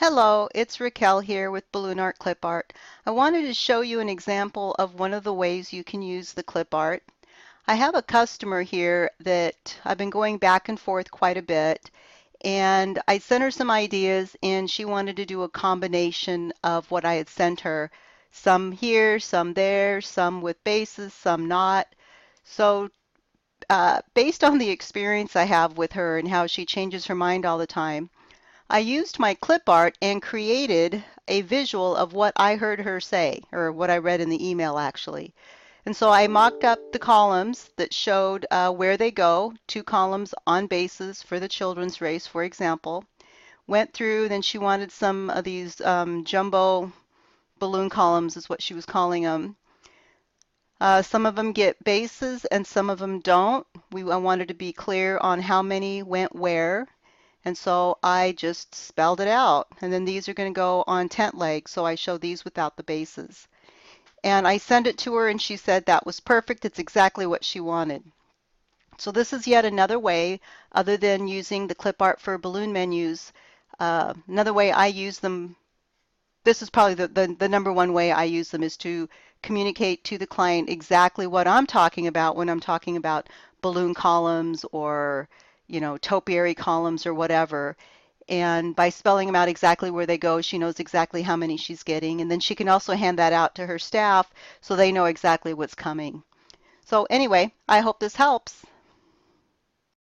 Hello, it's Raquel here with Balloon Art Clip Art. I wanted to show you an example of one of the ways you can use the clip art. I have a customer here that I've been going back and forth quite a bit, and I sent her some ideas and she wanted to do a combination of what I had sent her. Some here, some there, some with bases, some not. So based on the experience I have with her and how she changes her mind all the time, I used my clip art and created a visual of what I heard her say, or what I read in the email actually. And so I mocked up the columns that showed where they go, two columns on bases for the children's race, for example. Went through, then she wanted some of these jumbo balloon columns, is what she was calling them. Some of them get bases and some of them don't. I wanted to be clear on how many went where. And so I just spelled it out. And then these are going to go on tent legs, so I show these without the bases. And I sent it to her and she said that was perfect. It's exactly what she wanted. So this is yet another way, other than using the clip art for balloon menus, another way I use them. This is probably the number one way I use them, is to communicate to the client exactly what I'm talking about when I'm talking about balloon columns or, topiary columns or whatever. And by spelling them out exactly where they go, she knows exactly how many she's getting. And then she can also hand that out to her staff so they know exactly what's coming. So anyway, I hope this helps.